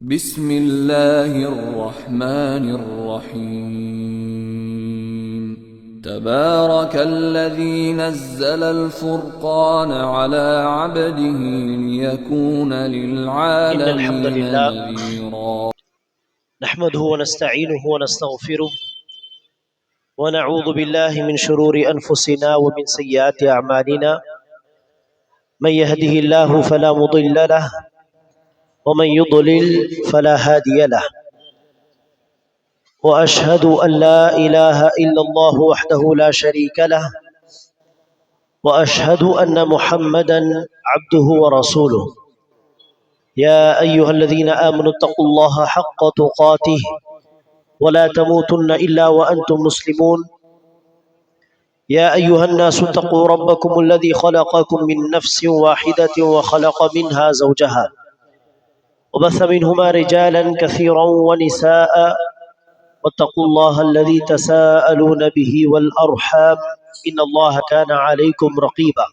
بسم الله الرحمن الرحيم تبارك الذي نزل الفرقان على عبده ليكون للعالمين نذيرا نحمده ونستعينه ونستغفره ونعوذ بالله من شرور أنفسنا ومن سيئات أعمالنا من يهده الله فلا مضل له ومن يضلل فلا هادي له وأشهد أن لا إله إلا الله وحده لا شريك له وأشهد أن محمدا عبده ورسوله يا أيها الذين آمنوا اتقوا الله حق تقاته ولا تموتن إلا وأنتم مسلمون يا أيها الناس اتقوا ربكم الذي خلقكم من نفس واحدة وخلق منها زوجها وبث منهما رجالا كثيرا ونساء واتقوا الله الذي تساءلون به والأرحام إن الله كان عليكم رقيبا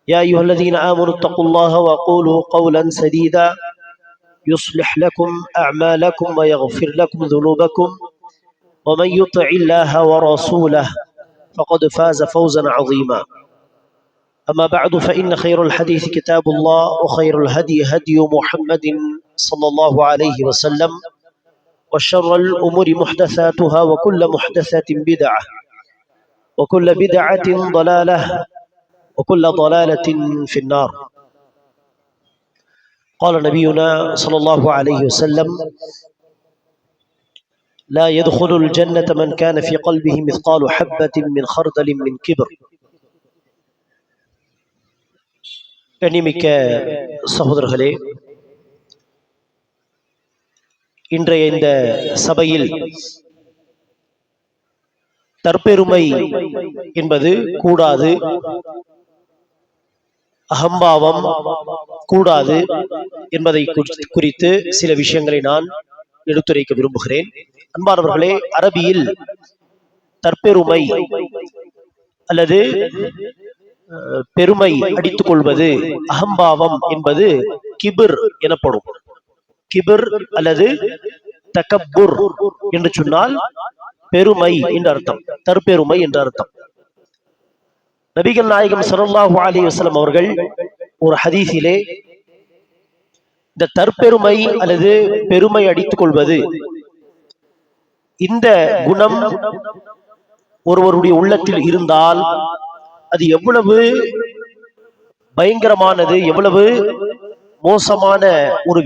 يا أيها الذين آمنوا اتقوا الله وقولوا قولا سديدا يصلح لكم أعمالكم ويغفر لكم ذنوبكم ومن يطع الله ورسوله فقد فاز فوزا عظيما أما بعد فإن خير الحديث كتاب الله وخير الهدي هدي محمد صلى الله عليه وسلم وشر الأمور محدثاتها وكل محدثة بدعة وكل بدعة ضلالة وكل ضلالة في النار قال نبينا صلى الله عليه وسلم لا يدخل الجنة من كان في قلبه مثقال حبة من خردل من كبر. கண்ணியமிக்க சகோதரர்களே, இன்றைய இந்த சபையில் தற்பெருமை என்பது கூடாது, அகம்பாவம் கூடாது என்பதை குறித்து சில விஷயங்களை நான் எடுத்துரைக்க விரும்புகிறேன். அன்பானவர்களே, அரபியில் தற்பெருமை அல்லது பெருமை அடித்துக் கொள்வது, அகம்பாவம் என்பது கிபிர் எனப்படும். கிபிர் அல்லது தகப்புர் என்று சொன்னால் பெருமை என்ற அர்த்தம், தற்பெருமை என்ற அர்த்தம். நபிகள் நாயகம் ஸல்லல்லாஹு அலைஹி வஸல்லம் அவர்கள் ஒரு ஹதீஸிலே இந்த தற்பெருமை அல்லது பெருமை அடித்துக் கொள்வது, இந்த குணம் ஒருவருடைய உள்ளத்தில் இருந்தால் அது எவ்வளவு பயங்கரமானது, எவ்வளவு மோசமான ஒரு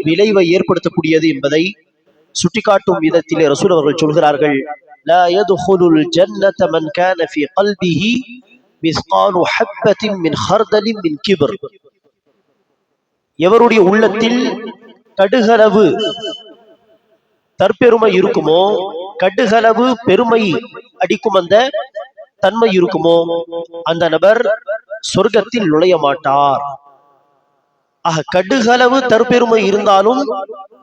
விளைவை ஏற்படுத்தக்கூடியது என்பதை சுட்டிக்காட்டும் விதத்திலே ரசூல் அவர்கள் சொல்கிறார்கள், லா யதுகுலுல் ஜன்னத மன் கான ஃபீ கல்பிஹி மிஸ்காலு ஹப்பத்தின் மின் ஹர்தலின் மின் கிப்ர். எவருடைய உள்ளத்தில் கடுகளவு தற்பெருமை இருக்குமோ, கடுகளவு பெருமை அடிக்கும் அந்த தன்மை இருக்குமோ, அந்த நபர் சொர்க்கத்தில் நுழைய மாட்டார். ஆக கடுகளவு தற்பெருமை இருந்தாலும்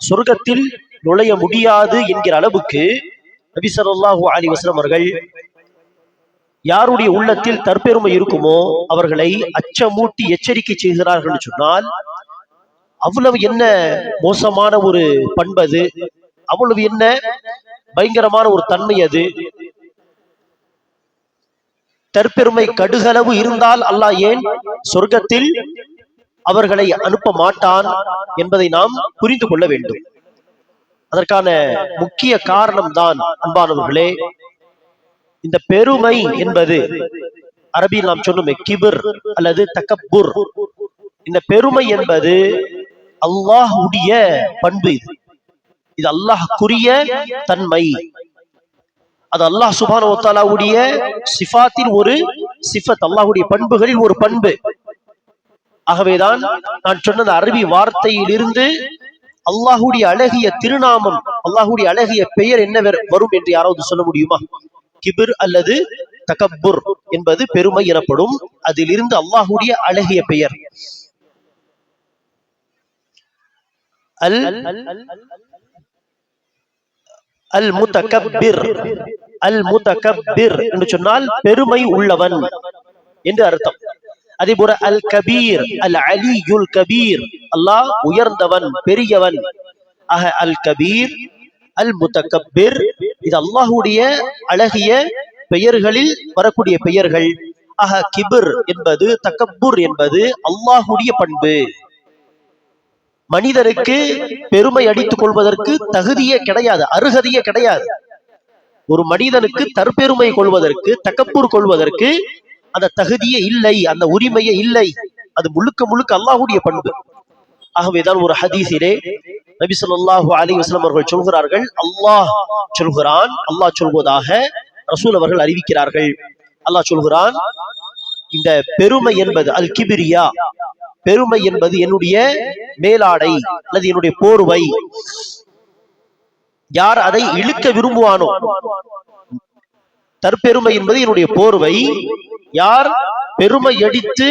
சொர்க்கத்தில் நுழைய முடியாது என்கிற அளவுக்கு நபி ஸல்லல்லாஹு அலைஹி வஸல்லம் அவர்கள் யாருடைய உள்ளத்தில் தற்பெருமை இருக்குமோ அவர்களை அச்சமூட்டி எச்சரிக்கை செய்கிறார்கள் சொன்னால், அவ்வளவு என்ன மோசமான ஒரு பண்பது, அவ்வளவு என்ன பயங்கரமான ஒரு தன்மை அது. தற்பெருமை கடுகளவு இருந்தால் அல்லாஹ் ஏன் சொர்க்கத்தில் அவர்களை அனுப்ப மாட்டான் என்பதை நாம் புரிந்து கொள்ள வேண்டும். அதற்கான முக்கிய காரணம் தான் அன்பானவர்களே, இந்த பெருமை என்பது அரபியில் நாம் சொன்னோமே கிபிர் அல்லது தகப்புர். இந்த பெருமை என்பது அல்லாஹ்வுடைய பண்பு, இது அல்லாஹ்க்குரிய தன்மை, அது அல்லாஹ் சுப்ஹானஹு வ தஆலாவுடைய சிஃபாத்தின் ஒரு சிஃபத், அல்லாஹ்வுடைய பண்புகளில் ஒரு பண்பு. ஆகவேதான் நான் சொன்ன அரபி வார்த்தையிலிருந்து அல்லாஹ்வுடைய அழகிய திருநாமம், அல்லாஹ்வுடைய அழகிய பெயர் என்ன வரும் என்று யாராவது சொல்ல முடியுமா? கிபிர் அல்லது தகப்புர் என்பது பெருமை எனப்படும். அதிலிருந்து அல்லாஹ்வுடைய அழகிய பெயர் அல் அல் முதகப்பிர். அல் முதகப்பிர் என்று சொன்னால் பெருமை உள்ளவன் என்று அர்த்தம். அதே போல அல் கபீர், அல் அலியுல் கபீர், அல்லாஹ் உயர்ந்தவன், பெரியவன். ஆக அல் கபீர், அல் முத்தகப்பிர், இது அல்லாஹுடைய அழகிய பெயர்களில் வரக்கூடிய பெயர்கள். ஆக கிபிர் என்பது, தக்கப்புர் என்பது அல்லாஹுடைய பண்பு. மனிதனுக்கு பெருமை அடித்துக் கொள்வதற்கு தகுதியே கிடையாது, அருகதையே கிடையாது. ஒரு மனிதனுக்கு தற்பெருமை கொள்வதற்கு, தக்கப்புர் கொள்வதற்கு அந்த தகுதியே இல்லை, அந்த உரிமையே இல்லை. அது முழுக்க முழுக்க அல்லாஹுடைய பண்பு. ஆகவேதான் ஒரு ஹதீஸிலே நபி ஸல்லல்லாஹு அலைஹி வஸல்லம் அவர்கள் சொல்கிறார்கள், அல்லாஹ் சொல்கிறான், அல்லாஹ் சொல்வதாக ரசூல் அவர்கள் அறிவிக்கிறார்கள். அல்லாஹ் சொல்கிறான், இந்த பெருமை என்பது அல் கிபிரியா, பெருமை என்பது என்னுடைய மேலாடை அல்லது என்னுடைய போர்வை. யார் அதை இழுக்க விரும்புவானோ, தற்பெருமை என்பது என்னுடைய போர்வை, யார் பெருமை அடித்து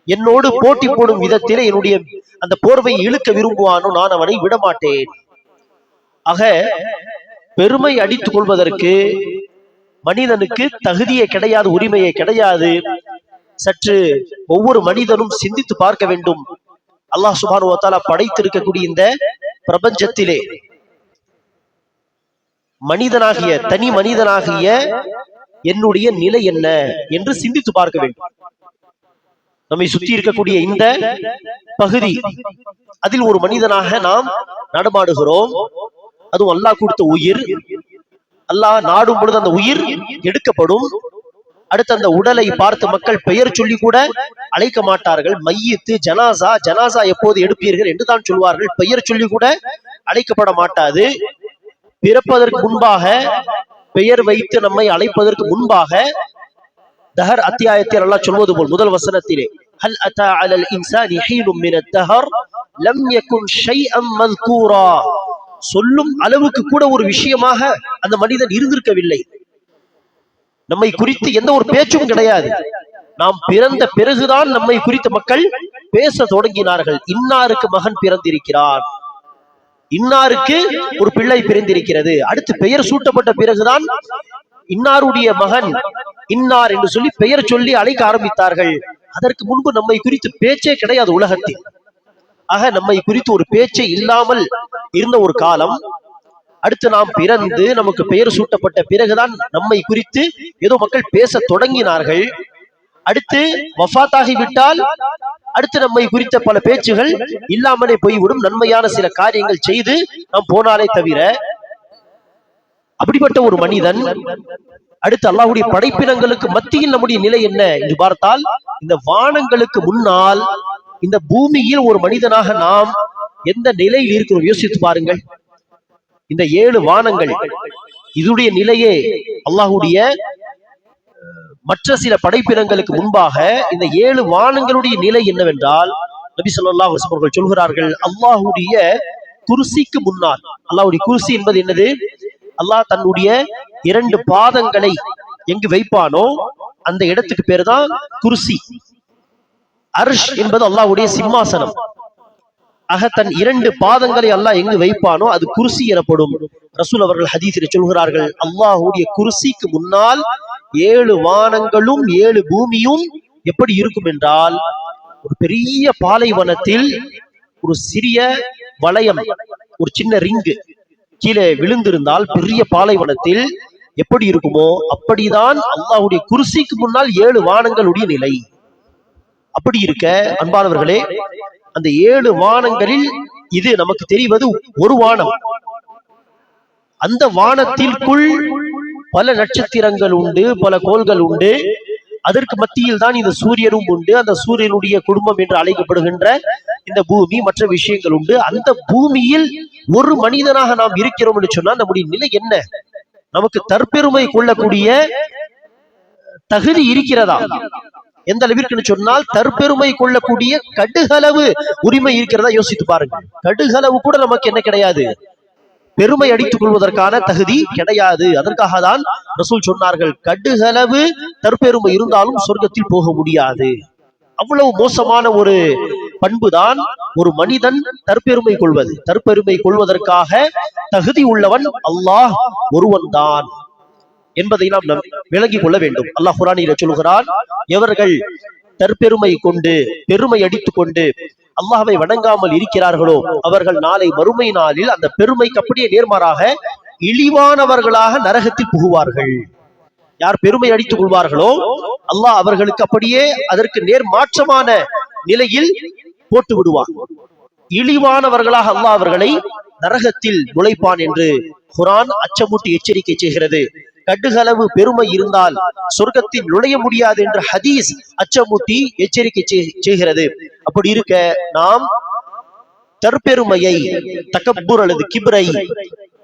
என்னோடு போட்டி போடும் விதத்திலே என்னுடைய அந்த போர்வையை இழுக்க விரும்புவானோ நான் அவனை விடமாட்டேன். ஆக பெருமை அடித்துக் கொள்வதற்கு மனிதனுக்கு தகுதியே கிடையாது, உரிமையே கிடையாது. சற்று ஒவ்வொரு மனிதனும் சிந்தித்து பார்க்க வேண்டும். அல்லாஹ் சுப்ஹானஹு வ தஆலா படைத்திருக்கக்கூடிய இந்த பிரபஞ்சத்திலே மனிதனாகிய, தனி மனிதனாகிய என்னுடைய நிலை என்ன என்று சிந்தித்து பார்க்க வேண்டும். நம்மை சுற்றி இருக்கக்கூடிய இந்த பகுதி, அதில் ஒரு மனிதனாக நாம் நடமாடுகிறோம். அதுவும் அல்லாஹ் கொடுத்த உயிர். அல்லாஹ் நாடும் பொழுது அந்த உயிர் எடுக்கப்படும். அடுத்து அந்த உடலை பார்த்து மக்கள் பெயர் சொல்லி கூட அழைக்க மாட்டார்கள். மையத்து, ஜனாசா, ஜனாசா எப்போது எடுப்பீர்கள் என்று தான் சொல்வார்கள். பெயர் சொல்லி கூட அழைக்கப்பட மாட்டாது. பிறப்பதற்கு முன்பாக, பெயர் வைத்து நம்மை அழைப்பதற்கு முன்பாக, தஹர் அத்தியாயத்தில் அல்லாஹ் சொல்வது போல் முதல் வசனத்திலே, ஹல் அத்தா அலல் இன்சானி ஹீனும் மினத் தஹர் லம் யகுன் ஷைஅம் மذ்கூரா, சொல்லும் அளவுக்கு கூட ஒரு விஷயமாக அந்த மனிதன் இருந்திருக்கவில்லை. நம்மை குறித்து எந்த ஒரு பேச்சும் கிடையாது. நாம் பிறந்த பிறகுதான் நம்மை குறித்து மக்கள் பேச தொடங்கினார்கள். இன்னாருக்கு மகன் பிறந்திருக்கிறார், இன்னாருக்கு ஒரு பிள்ளை பிறந்திருக்கிறது. அடுத்து பெயர் சூட்டப்பட்ட பிறகுதான் இன்னாருடைய மகன் இன்னார் என்று சொல்லி பெயர் சொல்லி அழைக்க ஆரம்பித்தார்கள். அதற்கு முன்பு நம்மை குறித்து பேச்சே கிடையாது உலகத்தில். ஆக நம்மை குறித்து ஒரு பேச்சே இல்லாமல் இருந்த ஒரு காலம். அடுத்து நாம் பிறந்து நமக்கு பெயர் சூட்டப்பட்ட பிறகுதான் நம்மை குறித்து ஏதோ மக்கள் பேச தொடங்கினார்கள். அடுத்து வஃபாத்தாகிவிட்டால் அடுத்து நம்மை குறித்த பல பேச்சுகள் இல்லாமலே போய்விடும். நன்மையான சில காரியங்கள் செய்து நாம் போனாலே தவிர. அப்படிப்பட்ட ஒரு மனிதன் அடுத்து அல்லாஹ்வுடைய படைப்பினங்களுக்கு மத்தியில் நம்முடைய நிலை என்ன என்று பார்த்தால், இந்த வானங்களுக்கு முன்னால் இந்த பூமியில் ஒரு மனிதனாக நாம் எந்த நிலையில் இருக்கிறோம் யோசித்து பாருங்கள். இந்த 7 வானங்கள், இதுடைய நிலையே அல்லாஹ்வுடைய மற்ற சில படைப்பினங்களுக்கு முன்பாக இந்த 7 வானங்களுடைய நிலை என்னவென்றால், நபி ஸல்லல்லாஹு அலைஹி வஸல்லம் அவர்கள் சொல்கிறார்கள், அல்லாஹ்வுடைய குர்சிக்கு முன்னால். அல்லாஹ்வுடைய குர்சி என்பது என்னது? அல்லாஹ் தன்னுடைய 2 பாதங்களை எங்கு வைப்பானோ அந்த இடத்துக்கு பேர் தான் குர்சி. அர்ஷ் என்பது அல்லாஹ்வுடைய சிம்மாசனம். ஆக தன் 2 பாதங்களை அல்லாஹ் எங்கு வைப்பானோ அது குர்சி எனப்படும். ரசூல் அவர்கள் ஹதீஸில் சொல்கிறார்கள், அல்லாஹ்வுடைய குர்சிக்கு முன்னால் 7 வானங்களும் 7 பூமியும் எப்படி இருக்கும் என்றால், ஒரு பெரிய பாலைவனத்தில் ஒரு சிறிய வளையம், ஒரு சின்ன ரிங்கு கீழே விழுந்திருந்தால் பெரிய பாலைவனத்தில் எப்படி இருக்குமோ அப்படிதான் அல்லாஹ்வுடைய குர்சிக்கு முன்னால் 7 வானங்களுடைய நிலை. அப்படி இருக்க அன்பானவர்களே, அந்த 7 வானங்களில் இது நமக்கு தெரிவது ஒரு வானம். அந்த வானத்திற்குள் பல நட்சத்திரங்கள் உண்டு, பல கோள்கள் உண்டு. அதற்கு மத்தியில் தான் இந்த சூரியனும் உண்டு. அந்த சூரியனுடைய குடும்பம் என்று அழைக்கப்படுகின்ற இந்த பூமி, மற்ற விஷயங்கள் உண்டு. அந்த பூமியில் ஒரு மனிதனாக நாம் இருக்கிறோம் என்று சொன்னால் நம்முடைய நிலை என்ன? நமக்கு தற்பெருமை கொள்ளக்கூடிய தகுதி இருக்கிறதா? எந்த அளவிற்கு சொன்னால், தற்பெருமை கொள்ளக்கூடிய கடுகளவு உரிமை இருக்கிறதா யோசித்து பாருங்க. கடுகளவு கூட நமக்கு என்ன கிடையாது, பெருமை அடித்துக் கொள்வதற்கான தகுதி கிடையாது. அதற்காக தான் ரசூல் சொன்னார்கள், கடுகளவு தற்பெருமை இருந்தாலும் சொர்க்கத்தில் போக முடியாது. அவ்வளவு மோசமான ஒரு பண்புதான் ஒரு மனிதன் தற்பெருமை கொள்வது. தற்பெருமை கொள்வதற்காக தகுதி உள்ளவன் அல்லாஹ் ஒருவன் தான் என்பதை நாம் விளங்கிக் கொள்ள வேண்டும். அல்லாஹ் குர்ஆனில் சொல்கிறான், எவர்கள் தற்பெருமை கொண்டு, பெருமை அடித்துக் கொண்டு அல்லாஹ்வை வணங்காமல் இருக்கிறார்களோ அவர்கள் நாளை மறுமை நாளில் அந்த பெருமைக்கு அப்படியே நேர்மாறாக இழிவானவர்களாக நரகத்தில் புகுவார்கள். யார் பெருமை அடித்துக் கொள்வார்களோ அல்லாஹ் அவர்களுக்கு அப்படியே அதற்கு நேர்மாற்றமான நிலையில் போட்டு விடுவார். இழிவானவர்களாக அல்லாஹ் அவர்களை நரகத்தில் நுழைப்பான் என்று குர்ஆன் அச்சமூட்டி எச்சரிக்கை செய்கிறது. கடுகளவு பெருமை இருந்தால் சொர்க்கத்தில் நுழைய முடியாது என்று ஹதீஸ் அச்சமூட்டி எச்சரிக்கை செய்கிறது. அப்படி இருக்க நாம் தற்பெருமையை, தகப்பூர் அல்லது கிப்ரை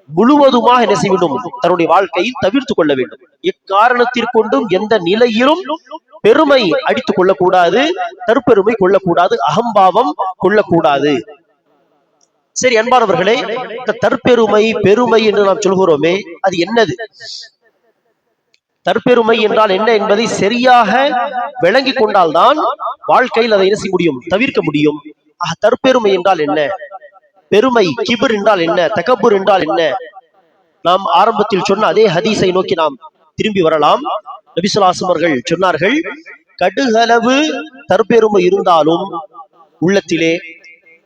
முழுவதுமாக என்ன செய்ய வேண்டும்? தன்னுடைய வாழ்க்கையில் தவிர்த்து கொள்ள வேண்டும். எக்காரணத்திற்கொண்டும் எந்த நிலையிலும் பெருமை அடித்துக் கொள்ளக்கூடாது, தற்பெருமை கொள்ளக்கூடாது, அகம்பாவம் கொள்ளக்கூடாது. சரி அன்பானவர்களே, இந்த தற்பெருமை பெருமை என்று நாம் சொல்கிறோமே, அது என்னது? தற்பெருமை என்றால் என்ன என்பதை சரியாக விளங்கி கொண்டால்தான் வாழ்க்கையில் அதை என்ன செய்ய முடியும்? தவிர்க்க முடியும். தற்பெருமை என்றால் என்ன? பெருமை கிபர் என்றால் என்ன? தகப்பூர் என்றால் என்ன? நாம் ஆரம்பத்தில் சொன்ன அதே ஹதீஸை நோக்கி நாம் திரும்பி வரலாம். நபி ஸல்லல்லாஹு அலைஹி வஸல்லம் அவர்கள் சொன்னார்கள், கடுகளவு தற்பெருமை இருந்தாலும் உள்ளத்திலே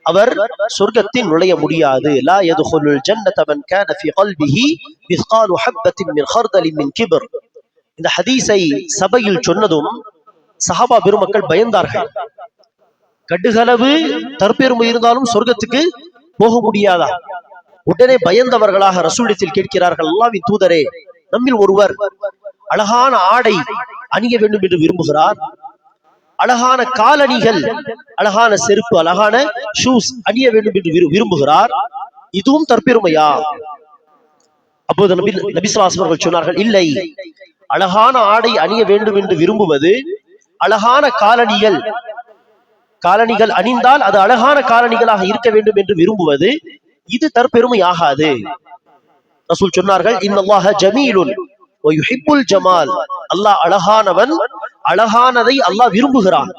அவர் சொர்க்கத்தில் நுழைய முடியாது. லா யதுகுலுல் ஜன்னத மன் கான ஃபீ கல்பிஹி மிஸ்காலு ஹப்பத்தின் மின் ஹர்தலின் மின் கிப்ர். இந்த ஹதீஸை சபையில் சொன்னதும் சஹாபா பெருமக்கள் பயந்தார்கள். கடுகளவு தற்பெருமை இருந்தாலும் சொர்க்கத்துக்கு போக முடியாதா? உடனே பயந்தவர்களாக ரசூலிடத்தில் கேட்கிறார்கள், அல்லாஹ்வின் தூதரே, நம்மில் ஒருவர் அழகான ஆடை அணிய வேண்டும் என்று விரும்புகிறார், அழகான காலணிகள், அழகான செருப்பு, அழகான ஷூஸ் அணிய வேண்டும் என்று விரும்புகிறார், இதுவும் தற்பெருமையா? அப்போது நபி ஸல்லல்லாஹு அலைஹி வஸல்லம் அவர்கள் சொன்னார்கள், இல்லை, அழகான ஆடை அணிய வேண்டும் என்று விரும்புவது, அழகான காலணிகள் அணிந்தால் அது அழகான காலணிகளாக இருக்க வேண்டும் என்று விரும்புவது, இது தற்பெருமை ஆகாது. ரசூல் சொன்னார்கள், இன்னல்லாஹ ஜமீலுன் வ யுஹிப்புல் ஜமால். அல்லாஹ் அழகானவன், அழகானதை அல்லாஹ் விரும்புகிறான்.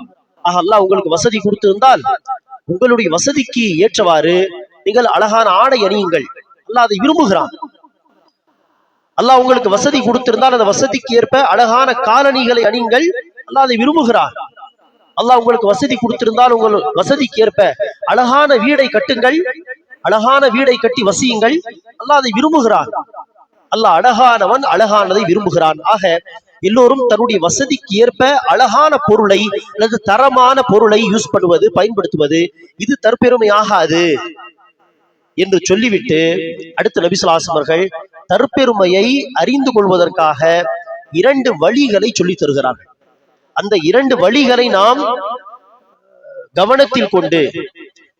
அல்லாஹ் உங்களுக்கு வசதி கொடுத்திருந்தால் உங்களுடைய வசதிக்கு ஏற்றவாறு நீங்கள் அழகான ஆடை அணியுங்கள், அல்லாஹ் அதை விரும்புகிறான். அல்லாஹ் உங்களுக்கு வசதி கொடுத்திருந்தால் அந்த வசதிக்கு ஏற்ப அழகான காலணிகளை அணியுங்கள், அல்லாஹ் அதை விரும்புகிறான். அல்லாஹ் உங்களுக்கு வசதி கொடுத்திருந்தால் உங்கள் வசதிக்கு ஏற்ப அழகான வீடை கட்டுங்கள், அழகான வீடை கட்டி வசியுங்கள், அல்லாஹ் அதை விரும்புகிறான். அல்லாஹ் அழகானவன், அழகானதை விரும்புகிறான். ஆக எல்லோரும் தன்னுடைய வசதிக்கு ஏற்ப அழகான பொருளை அல்லது தரமான பொருளை யூஸ் பண்ணுவது, பயன்படுத்துவது, இது தற்பெருமை ஆகாது என்று சொல்லிவிட்டு அடுத்து நபி ஸல்லல்லாஹு அலைஹி வஸல்லம் அவர்கள் தற்பெருமையை அறிந்து கொள்வதற்காக 2 வழிகளை சொல்லித் தருகிறார்கள். அந்த 2 வழிகளை நாம் கவனத்தில் கொண்டு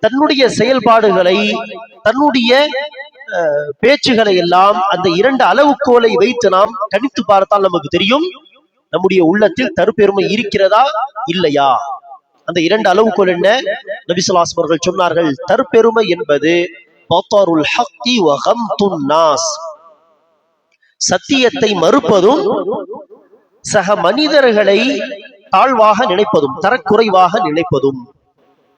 தன்னுடைய செயல்பாடுகளை, தன்னுடைய பேச்சுகளை எல்லாம் அந்த 2 அளவுகோலை வைத்து நாம் கணித்து பார்த்தால் நமக்கு தெரியும் நம்முடைய உள்ளத்தில் தற்பெருமை இருக்கிறதா இல்லையா. அந்த 2 அளவுகோல் என்ன? நபி ஸல்லல்லாஹு அலைஹி வஸல்லம் அவர்கள் சொன்னார்கள், தற்பெருமை என்பது பத்தருல் ஹக்கி வ கம்துன் நாஸ், சத்தியத்தை மறுப்பதும் சக மனிதர்களை தாழ்வாக நினைப்பதும், தரக்குறைவாக நினைப்பதும்.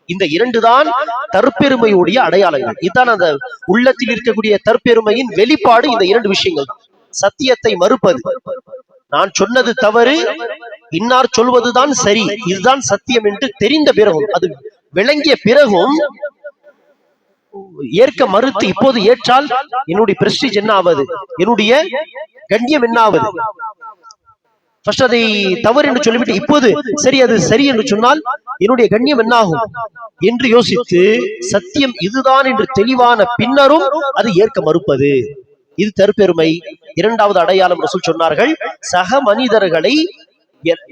இந்த 2 தான் தற்பெருமையுடைய அடையாளங்கள். இதுதான் அந்த உள்ளத்தில் இருக்கக்கூடிய தற்பெருமையின் வெளிப்பாடு. இந்த 2 விஷயங்கள் தான். சத்தியத்தை மறுப்பது, நான் சொன்னது தவறு, இன்னார் சொல்வதுதான் சரி, இதுதான் சத்தியம் என்று தெரிந்த பிறகும், அது விளங்கிய பிறகும் ஏற்க மறுத்து, இப்போது ஏற்றால் என்னுடைய பிரஸ்டீஜ் என்ன ஆவது, என்னுடைய கண்ணியம் என்ன ஆவது, ஃபர்ஸ்ட் அதை தவறு என்று சொல்லிவிட்டு இப்போது சரி அது சரி என்று சொன்னால் என்னுடைய கண்ணியம் என்ன ஆகும் என்று யோசித்து சத்தியம் இதுதான் என்று தெளிவான பின்னரும் அதை ஏற்க மறுப்பது, இது தற்பெருமை. 2வது அடையாளம் ரசூல் சொன்னார்கள், சக மனிதர்களை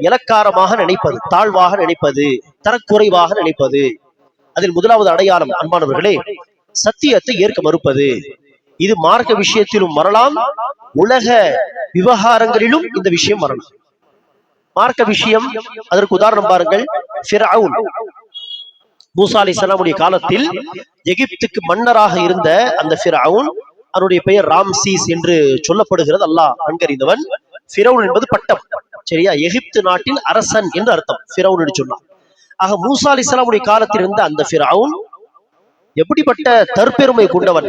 இலக்காரமாக நினைப்பது, தாழ்வாக நினைப்பது, தரக்குறைவாக நினைப்பது. அதில் 1வது அடையாளம் அன்பானவர்களே, சத்தியத்தை ஏற்க மறுப்பது. இது மார்க்க விஷயத்திலும் வரலாம், உலக விவகாரங்களிலும் இந்த விஷயம் வரலாம். மார்க்க விஷயம், அதற்கு உதாரணம் பாருங்கள். ஃபிரௌன், மூசா அலைஹிஸ்ஸலாமுடைய காலத்தில் எகிப்துக்கு மன்னராக இருந்த அந்த ஃபிரௌன், அவருடைய பெயர் ராம்சீஸ் என்று சொல்லப்படுகிறது. அல்லாஹ் நன்கறிந்தவன். ஃபிரௌன் என்பது பட்டம், சரியா? எகிப்து நாட்டின் அரசன் என்று அர்த்தம் ஃபிரௌன் என்று சொன்னார். ஆக மூசா அலைஹிஸ்ஸலாமுடைய காலத்தில் இருந்த அந்த ஃபிரௌன் எப்படிப்பட்ட தற்பெருமை கொண்டவன்.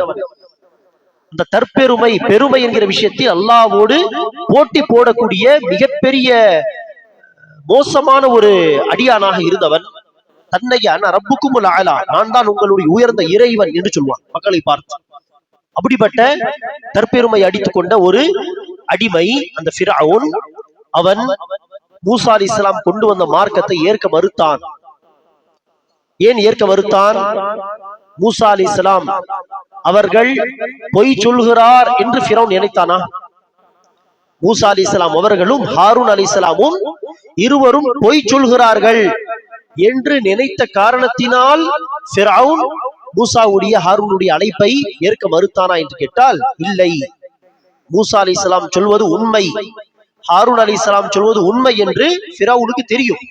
அந்த தற்பெருமை, பெருமை என்கிற விஷயத்தில் அல்லாஹ்வோடு போட்டி போடக்கூடிய மிகப்பெரிய மோசமான ஒரு அடியானாக இருந்தவன். தன்னை அன ரப்புக்குமுல் அலா, நான் தான் உங்களுடைய உயர்ந்த இறைவன் என்று சொல்வான் மக்களை பார்த்து. அப்படிப்பட்ட தற்பெருமை அடித்துக் கொண்ட ஒரு அடிமை அந்த ஃபிரௌன். அவன் மூசா அலைஹிஸ்ஸலாம் கொண்டு வந்த மார்க்கத்தை ஏற்க மறுத்தான். ஏன் ஏற்க மறுத்தான்? மூசா அலைஹிஸ்ஸலாம் அவர்கள் பொய் சொல்கிறார் என்று ஃபிரௌன் நினைத்தானா? மூசா அலைஹிஸ்ஸலாம் அவர்களும் ஹாரூன் அலைஹிஸ்ஸலாமும் இருவரும் பொய் சொல்கிறார்கள் என்று நினைத்த காரணத்தினால் ஃபிரௌன் மூசாவுடைய ஹாரூனுடைய அழைப்பை ஏற்க மறுத்தானா என்று கேட்டால் இல்லை. மூசா அலைஹிஸ்ஸலாம் சொல்வது உண்மை, ஹாரூன் அலைஹிஸ்ஸலாம் சொல்வது உண்மை என்று ஃபிரௌனுக்கு தெரியும்.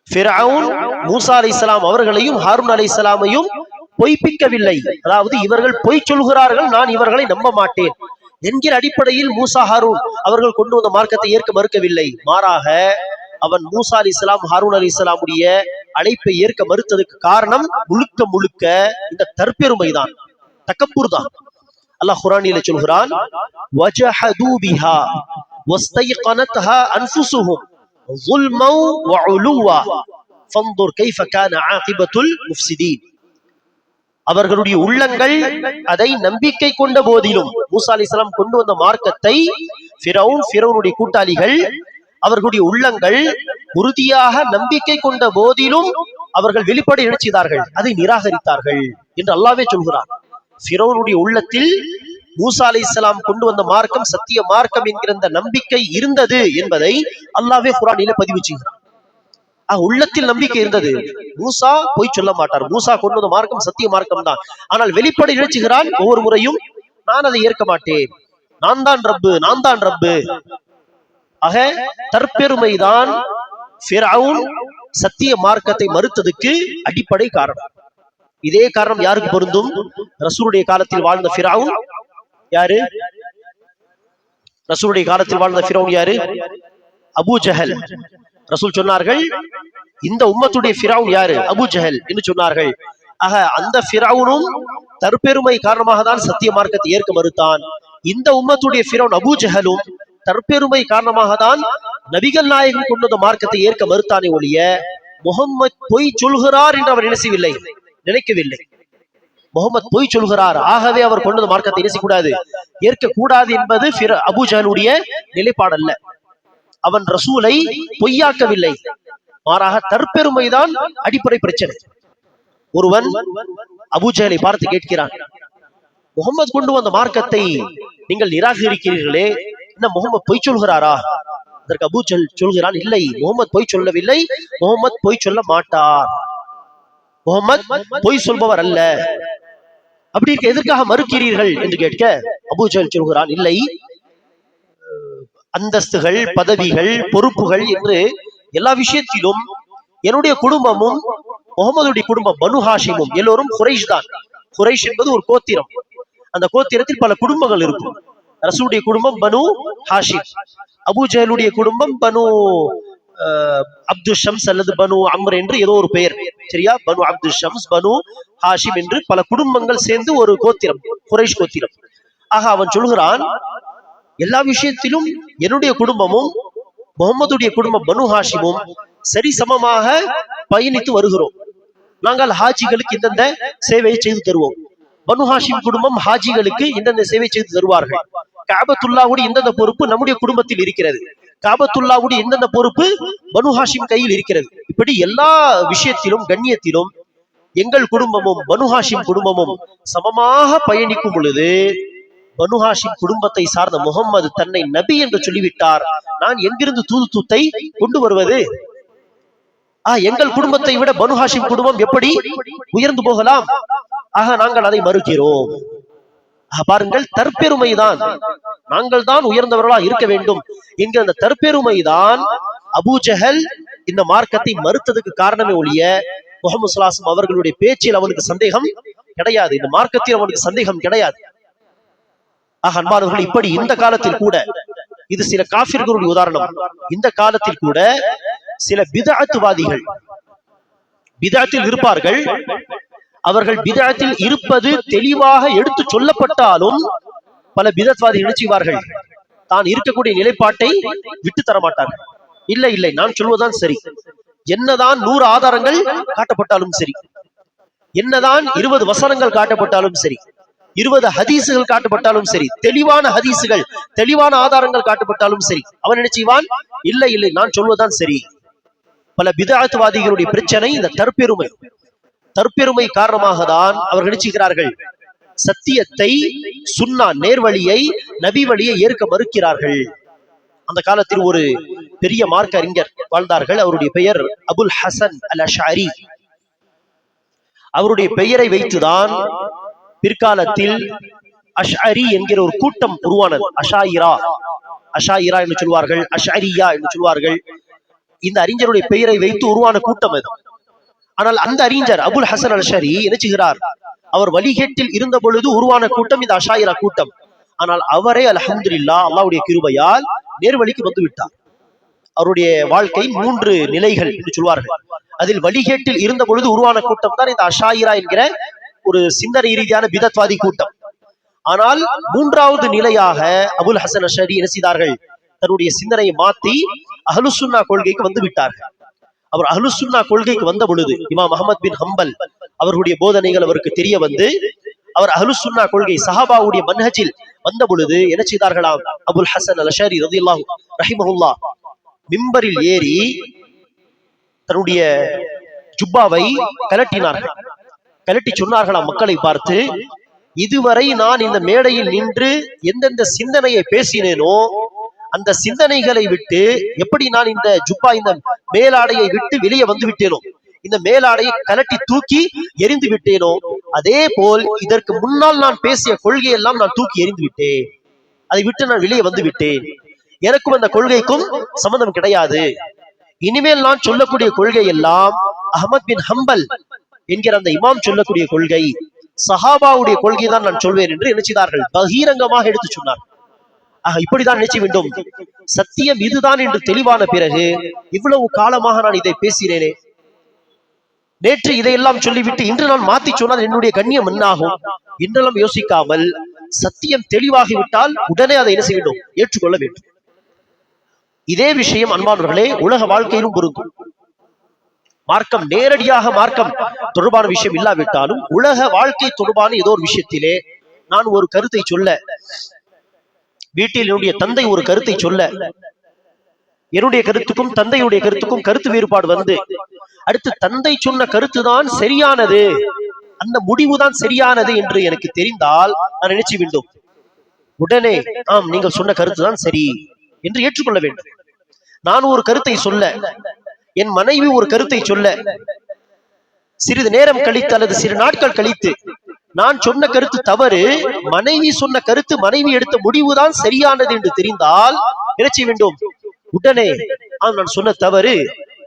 ஃபிரௌன் மூசா அலைஹிஸ்ஸலாம் அவர்களையும் ஹாரூன் அலைஹிஸ்ஸலாமையும் பொய்ப்பிக்கவில்லை. அதாவது இவர்கள் பொய் சொல்கிறார்கள், நான் இவர்களை நம்ப மாட்டேன் என்கிற அடிப்படையில் மூசா ஹாரூன் அவர்கள் கொண்டு வந்த மார்க்கத்தை ஏற்க மறுக்கவில்லை. மாறாக அவன் மூசா அலைஹிஸ்ஸலாம் ஹாரூன் அலைஹிஸ்ஸலாமுடைய அழைப்பை ஏற்க மறுத்ததுக்கு காரணம் முழுக்க முழுக்க இந்த தற்பெருமைதான், தக்கப்புர் தான். அல்லாஹ் குர்ஆனிலே சொல்கிறான், வஜஹது பிஹா வஸ்தைகனத்ஹா அன்ஃபுஸுஹும் ظுல்மன் வஉலுவா ஃபன்துர் கைஃப கான ஆகிபத்துல் முஃப்ஸிதீன். அவர்களுடைய உள்ளங்கள் அதை நம்பிக்கை கொண்ட போதிலும், மூசா அலைஹிஸ்ஸலாம் கொண்டு வந்த மார்க்கத்தை ஃபிரௌனுடைய கூட்டாளிகள் அவர்களுடைய உள்ளங்கள் உறுதியாக நம்பிக்கை கொண்ட போதிலும் அவர்கள் வெளிப்படை நினைச்சார்கள், அதை நிராகரித்தார்கள் என்று அல்லாஹ்வே சொல்கிறார். ஃபிரௌனுடைய உள்ளத்தில் மூசா அலைஹிஸ்ஸலாம் கொண்டு வந்த மார்க்கம் சத்திய மார்க்கம் என்கிற அந்த நம்பிக்கை இருந்தது என்பதை அல்லாஹ்வே குர்ஆனிலே பதிவு செய்கிறார். உள்ளத்தில் நம்பிக்கை இருந்தது. மூசா போய் சொல்ல மாட்டார், மூசா கொண்டு வந்த மார்க்கம் சத்திய மார்க்கம் தான். ஆனால் வெளிப்படை நினைச்சுகிறான் ஒவ்வொரு முறையும், நான் அதை ஏற்க மாட்டேன், நான் தான் ரப்பு, நான் தான் ரப்பு. ஆக தற்பெருமைதான் ஃபிரௌன் சத்திய மார்க்கத்தை மறுத்ததுக்கு அடிப்படை காரணம். இதே காரணம் யாருக்கு பொருந்தும்? ரசூலுடைய காலத்தில் வாழ்ந்த ஃபிரௌன் யாரு? ரசூலுடைய காலத்தில் வாழ்ந்த ஃபிரௌன் யாரு? அபூ ஜஹல். ரசூல் சொன்னார்கள், இந்த உம்மத்துடைய ஃபிரௌன் யாரு? அபூ ஜஹல் என்று சொன்னார்கள். ஆக அந்த ஃபிரௌனும் தற்பெருமை காரணமாக தான் சத்திய மார்க்கத்தை ஏற்க மறுத்தான். இந்த உம்மத்துடைய ஃபிரௌன் அபூ ஜஹலும் தற்பெருமை காரணமாக தான் நபிகள் நாயகம் கொண்டு வந்த மார்க்கத்தை ஏற்க மறுத்தானே ஒழிய முஹம்மத் பொய் சொல்கிறார் என்று அவர் நினைக்கவில்லை. முஹம்மத் பொய் சொல்கிறார், ஆகவே அவர் கொண்டு வந்த மார்க்கத்தை கூடாது, ஏற்க கூடாது என்பது அபூ ஜஹலுடைய நிலைப்பாடு அல்ல. அவன் ரசூலை பொய்யாக்கவில்லை, மாறாக தற்பெருமைதான் அடிப்படை பிரச்சனை. ஒருவன் அபூ ஜஹலை பார்த்து கேட்கிறான், முஹம்மது கொண்டு வந்த மார்க்கத்தை நீங்கள் நிராகரிக்கிறீர்களே, என்ன முஹம்மது பொய் சொல்கிறாரா? அதற்கு அபூ ஜஹல் சொல்கிறான், இல்லை, முஹம்மது பொய் சொல்லவில்லை, முஹம்மது பொய் சொல்ல மாட்டார், முஹம்மது பொய் சொல்பவர் அல்ல. அப்படி இருக்க எதற்காக மறுக்கிறீர்கள் என்று கேட்க அபூ ஜஹல் சொல்கிறான், இல்லை, அந்தஸ்துகள், பதவிகள், பொறுப்புகள் என்று எல்லா விஷயத்திலும் என்னுடைய குடும்பமும் முகமதுடைய குடும்பம் பனு ஹாஷிமும் எல்லோரும் குரைஷ் தான். குரைஷ் என்பது ஒரு கோத்திரம். அந்த கோத்திரத்தில் பல குடும்பங்கள் இருக்கும். ரசூலுடைய குடும்பம் பனு ஹாஷிம், அபூ ஜஹலுடைய குடும்பம் பனு அப்து ஷம்ஸ் அல்லது பனு அம்ர் என்று ஏதோ ஒரு பெயர், சரியா? பனு அப்து ஷம்ஸ், பனு ஹாஷிம் என்று பல குடும்பங்கள் சேர்ந்து ஒரு கோத்திரம், குரைஷ் கோத்திரம். ஆக அவன் சொல்கிறான், எல்லா விஷயத்திலும் என்னுடைய குடும்பமும் முகமதுடைய குடும்பம் பனு ஹாஷிமும் சரி சமமாக பயணித்து வருகிறோம். நாங்கள் ஹாஜிகளுக்கு இந்தந்த சேவையை செய்து தருவோம். பனு ஹாஷிம் குடும்பம் ஹாஜிகளுக்கு இந்தந்த சேவை செய்து தருவார்கள். காபத்துல்லாவுடைய இந்தந்த பொறுப்பு நம்முடைய குடும்பத்தில் இருக்கிறது, காபத்துல்லாவுடைய இந்தந்த பொறுப்பு பனு ஹாஷிம் கையில் இருக்கிறது. இப்படி எல்லா விஷயத்திலும் கண்ணியத்திலும் எங்கள் குடும்பமும் பனு ஹாஷிம் குடும்பமும் சமமாக பயணிக்கும் பொழுது பனு ஹாஷிம் குடும்பத்தை சார்ந்த முகம்மது தன்னை நபி என்று சொல்லிவிட்டார், நான் எங்கிருந்து தூதை கொண்டு வருவது? எங்கள் குடும்பத்தை விட பனு ஹாஷிம் குடும்பம் எப்படி உயர்ந்து போகலாம்? ஆக நாங்கள் அதை மறுக்கிறோம். பாருங்கள், தற்பெருமைதான், நாங்கள் தான் உயர்ந்தவர்களா இருக்க வேண்டும் என்கிற அந்த தற்பெருமைதான் அபூ ஜஹல் இந்த மார்க்கத்தை மறுத்ததுக்கு காரணமே ஒழிய முஹம்மது ஸல்லல்லாஹு அலைஹி வஸல்லம் அவர்களுடைய பேச்சில் அவனுக்கு சந்தேகம் கிடையாது, இந்த மார்க்கத்தில் அவனுக்கு சந்தேகம் கிடையாது. அன்பானவர்கள், இப்படி இந்த காலத்தில் கூட, இது சில காஃபிர்களுடைய உதாரணம், இந்த காலத்தில் கூட சில பிதஅத்வாதிகள் பிதஅத்தில் இருப்பார்கள். அவர்கள் பிதஅத்தில் இருப்பது தெளிவாக எடுத்து சொல்லப்பட்டாலும் பல பிதஅத்வாதிகள் நினைச்சுவார்கள், தான் இருக்கக்கூடிய நிலைப்பாட்டை விட்டு தர மாட்டார்கள். இல்லை, நான் சொல்வதுதான் சரி, என்னதான் 100 ஆதாரங்கள் காட்டப்பட்டாலும் சரி, என்னதான் 20 வசனங்கள் காட்டப்பட்டாலும் சரி, 20 ஹதீசுகள் காட்டப்பட்டாலும் சரி, தெளிவான ஹதீசுகள், தெளிவான ஆதாரங்கள் காட்டப்பட்டாலும் சரி, அவன் என்ன செய்வான்? இல்லை இல்லை, நான் சொல்வதுதான் சரி. பல பிதஅத்வாதிகளுடைய பிரச்சனை இந்த தற்பெருமை. தற்பெருமை காரணமாக தான் அவர்கள் நினைச்சுகிறார்கள் சத்தியத்தை, சுன்னா, நேர்வழியை, நபி வழியை ஏற்க மறுக்கிறார்கள். அந்த காலத்தில் ஒரு பெரிய மார்க்க அறிஞர் வாழ்ந்தார்கள். அவருடைய பெயர் அபுல் ஹசன் அல் அஷ்அரி. அவருடைய பெயரை வைத்துதான் பிற்காலத்தில் அஷ்அரி என்கிற ஒரு கூட்டம் உருவானது. அஷாயிரா என்று சொல்வார்கள், அஷ்அரியா என்று சொல்வார்கள். இந்த அறிஞருடைய பெயரை வைத்து உருவான கூட்டம் அது. ஆனால் அந்த அறிஞர் அபுல் ஹசன் அல் அஷ்அரி என்ன செய்கிறார்? அவர் வழிகேட்டில் இருந்த பொழுது உருவான கூட்டம் இந்த அஷாயிரா கூட்டம். ஆனால் அவரே அல்ஹம்துலில்லாஹ் அல்லாஹ்வுடைய கிருபையால் நேர்வழிக்கு வந்து விட்டார். அவருடைய வாழ்க்கை 3 நிலைகள் என்று சொல்வார்கள். அதில் வழிகேட்டில் இருந்த பொழுது உருவான கூட்டம் தான் இந்த அஷாயிரா என்கிற ஒரு சிந்தனை ரீதியான பிதத்வாதி கூட்டம். ஆனால் 3வது நிலையாக அபுல் ஹசன் அஷ்அரி என்ன செய்தார்கள்? தன்னுடைய சிந்தனையை மாற்றி அஹ்லுஸ் சுன்னா கொள்கைக்கு வந்து விட்டார்கள். அவர் அஹ்லுஸ் சுன்னா கொள்கைக்கு வந்த பொழுது இமாம் அஹ்மத் பின் ஹம்பல் அவர்களுடைய போதனைகள் அவருக்கு தெரிய வந்து அவர் அஹ்லுஸ் சுன்னா கொள்கை சஹாபாவுடைய மன்ஹஜில் வந்த பொழுது என்ன செய்தார்களாம்? அபுல் ஹசன் அல் அஷ்அரி ரலியல்லாஹு ரஹிமஹுல்லாஹ் மிம்பரில் ஏறி தன்னுடைய ஜுப்பாவை கலட்டினார்கள். கலட்டி சொன்னார்களாம் மக்களை பார்த்து, இதுவரை நான் இந்த மேடையில் நின்று எந்தெந்த சிந்தனையை பேசினேனோ அந்த சிந்தனைகளை விட்டு எப்படி நான் இந்த ஜுப்பா, இந்த மேலாடையை விட்டு வெளியே வந்து விட்டேனோ, இந்த மேலாடையை கலட்டி தூக்கி எரிந்து விட்டேனோ, அதே போல் இதற்கு முன்னால் நான் பேசிய கொள்கையெல்லாம் நான் தூக்கி எரிந்து விட்டேன். அதை விட்டு நான் வெளியே வந்து விட்டேன். எனக்கும் அந்த கொள்கைக்கும் சம்பந்தம் கிடையாது. இனிமேல் நான் சொல்லக்கூடிய கொள்கை எல்லாம் அஹ்மத் பின் ஹம்பல் என்கிற அந்த இமாம் சொல்லக்கூடிய கொள்கை, சஹாபாவுடைய கொள்கை தான் நான் சொல்வேன் என்று நினைச்சார்கள். பகிரங்கமாக எடுத்து சொன்னார். இப்படிதான் நினைச்ச வேண்டும். சத்தியம் இதுதான் என்று தெளிவான பிறகு இவ்வளவு காலமாக நான் இதை பேசினேனே, நேற்று இதையெல்லாம் சொல்லிவிட்டு இன்று நான் மாத்தி சொன்னால் என்னுடைய கண்ணியம் என்னாகும் என்றெல்லாம் யோசிக்காமல் சத்தியம் தெளிவாகிவிட்டால் உடனே அதை என்ன செய்ய வேண்டும்? ஏற்றுக்கொள்ள வேண்டும். இதே விஷயம் அன்பானவர்களே உலக வாழ்க்கையிலும் பொருந்தும். மார்க்கம் நேரடியாக மார்க்கம் தொடர்பான விஷயம் இல்லாவிட்டாலும் உலக வாழ்க்கை தொடர்பான ஏதோ ஒரு விஷயத்திலே நான் ஒரு கருத்தை சொல்ல, வீட்டில் என்னுடைய தந்தை ஒரு கருத்தை சொல்ல, என்னுடைய கருத்துக்கும் தந்தையுடைய கருத்துக்கும் கருத்து வேறுபாடு வந்து அடுத்து தந்தை சொன்ன கருத்து தான் சரியானது, அந்த முடிவுதான் சரியானது என்று எனக்கு தெரிந்தால் நான் நினைச்சு வேண்டும் உடனே ஆம் நீங்கள் சொன்ன கருத்து தான் சரி என்று ஏற்றுக்கொள்ள வேண்டும். நான் ஒரு கருத்தை சொல்ல, என் மனைவி ஒரு கருத்தை சொல்ல, சிறிது நேரம் கழித்து அல்லது சிறு நாட்கள் கழித்து நான் சொன்ன கருத்து தவறு, மனைவி சொன்ன கருத்து, மனைவி எடுத்த முடிவுதான் சரியானது என்று தெரிந்தால் என்ன செய்ய வேண்டும்? உடனே நான் சொன்ன தவறு,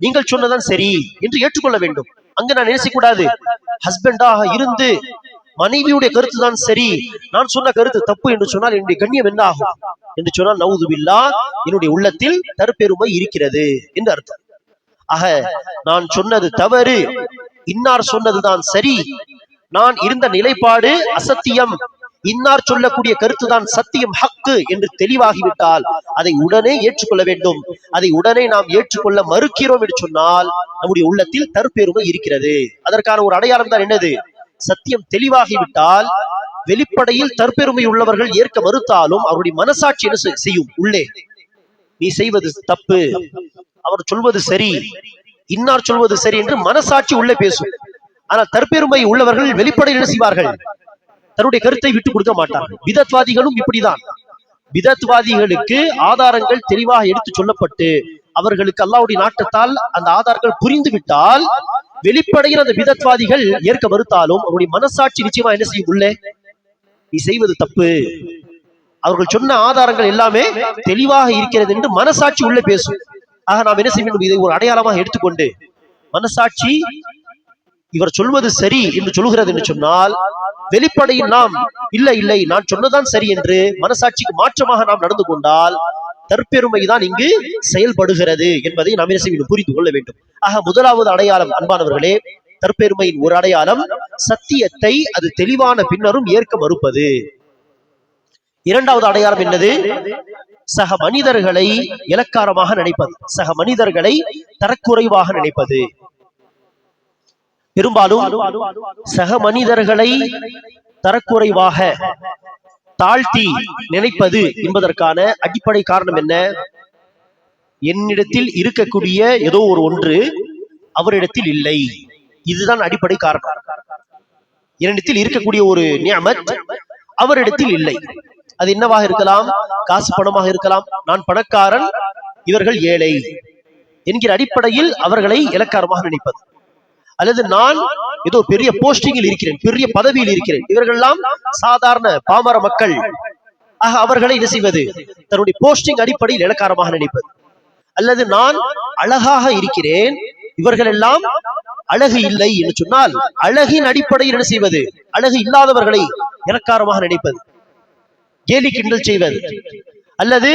நீங்கள் சொன்னதான் சரி என்று ஏற்றுக்கொள்ள வேண்டும். அங்க நான் நினைச்சக்கூடாது ஹஸ்பண்டாக இருந்து மனைவியுடைய கருத்து தான் சரி, நான் சொன்ன கருத்து தப்பு என்று சொன்னால் என்னுடைய கண்ணியம் என்ன ஆகும் என்று சொன்னால் நவுது பில்லாஹ் என்னுடைய உள்ளத்தில் தற்பெருமை இருக்கிறது என்று அர்த்தம். ஆக நான் சொன்னது தவறு, இன்னார் சொன்னதுதான் சரி, நான் இருந்த நிலைப்பாடு அசத்தியம், இன்னார் சொல்லக்கூடிய கருத்து தான் சத்தியம், ஹக்கு என்று தெளிவாகிவிட்டால் அதை உடனே ஏற்றுக்கொள்ள வேண்டும். அதை உடனே நாம் ஏற்றுக்கொள்ள மறுக்கிறோம் என்று சொன்னால் நம்முடைய உள்ளத்தில் தற்பெருமை இருக்கிறது. அதற்கான ஒரு அடையாளம் தான் என்னது? சத்தியம் தெளிவாகிவிட்டால் வெளிப்படையில் தற்பெருமை உள்ளவர்கள் ஏற்க மறுத்தாலும் அவருடைய மனசாட்சி என்ன செய்யும்? உள்ளே நீ செய்வது தப்பு, அவர் சொல்வது சரி, இன்னார் சொல்வது சரி என்று மனசாட்சி உள்ளே பேசும். ஆனால் தற்பெருமை உள்ளவர்கள் வெளிப்படையில் என்ன செய்வார்கள்? தன்னுடைய கருத்தை விட்டு கொடுக்க மாட்டார்கள். பிதத்வாதிகளும் இப்படிதான். பிதத்வாதிகளுக்கு ஆதாரங்கள் தெளிவாக எடுத்து சொல்லப்பட்டு அவர்களுக்கு அல்லாஹ்வுடைய நாட்டத்தால் அந்த ஆதாரங்கள் புரிந்து விட்டால் வெளிப்படையில் அந்த பிதத்வாதிகள் ஏற்க மறுத்தாலும் அவருடைய மனசாட்சி நிச்சயமா என்ன செய்யும்? உள்ளே நீ செய்வது தப்பு, அவர்கள் சொன்ன ஆதாரங்கள் எல்லாமே தெளிவாக இருக்கிறது என்று மனசாட்சி உள்ளே பேசும். ஆக நாம் என்ன செய்ய வேண்டும்? இதை ஒரு அடையாளமாக எடுத்துக்கொண்டு மனசாட்சி இவர் சொல்வது சரி என்று சொல்கிறது என்று சொன்னால் வெளிப்படையில் நாம் இல்லை இல்லை நான் சொன்னதான் சரி என்று மனசாட்சிக்கு மாற்றமாக நாம் நடந்து கொண்டால் தற்பெருமைதான் இங்கு செயல்படுகிறது என்பதை நாம் என்ன செய்ய வேண்டும்? புரிந்து கொள்ள வேண்டும். ஆக முதலாவது அடையாளம் அன்பானவர்களே, தற்பெருமையின் ஒரு அடையாளம் சத்தியத்தை அது தெளிவான பின்னரும் ஏற்க மறுப்பது. இரண்டாவது அடையாளம் என்னது? சக மனிதர்களை இலக்காரமாக நினைப்பது, சக மனிதர்களை தரக்குறைவாக நினைப்பது. பெரும்பாலும் சக மனிதர்களை தரக்குறைவாக தாழ்த்தி நினைப்பது என்பதற்கான அடிப்படை காரணம் என்ன? என்னிடத்தில் இருக்கக்கூடிய ஏதோ ஒரு ஒன்று அவரிடத்தில் இல்லை, இதுதான் அடிப்படை காரணம். என்னிடத்தில் இருக்கக்கூடிய ஒரு நிஅமத் அவரிடத்தில் இல்லை. அது என்னவாக இருக்கலாம்? காசு பணமாக இருக்கலாம். நான் பணக்காரன், இவர்கள் ஏழை என்கிற அடிப்படையில் அவர்களை இலக்காரமாக நினைப்பது. அல்லது நான் ஏதோ பெரிய போஸ்டிங்கில் இருக்கிறேன், பெரிய பதவியில் இருக்கிறேன், இவர்கள் எல்லாம் சாதாரண பாமர மக்கள், ஆக அவர்களை என்ன செய்வது? தன்னுடைய போஸ்டிங் அடிப்படையில் இலக்காரமாக நினைப்பது. அல்லது நான் அழகாக இருக்கிறேன், இவர்கள் எல்லாம் அழகு இல்லை என்று சொன்னால் அழகின் அடிப்படையில் என்ன செய்வது? அழகு இல்லாதவர்களை இலக்காரமாக நினைப்பது, கேலி கிண்டல் செய்வது. அல்லது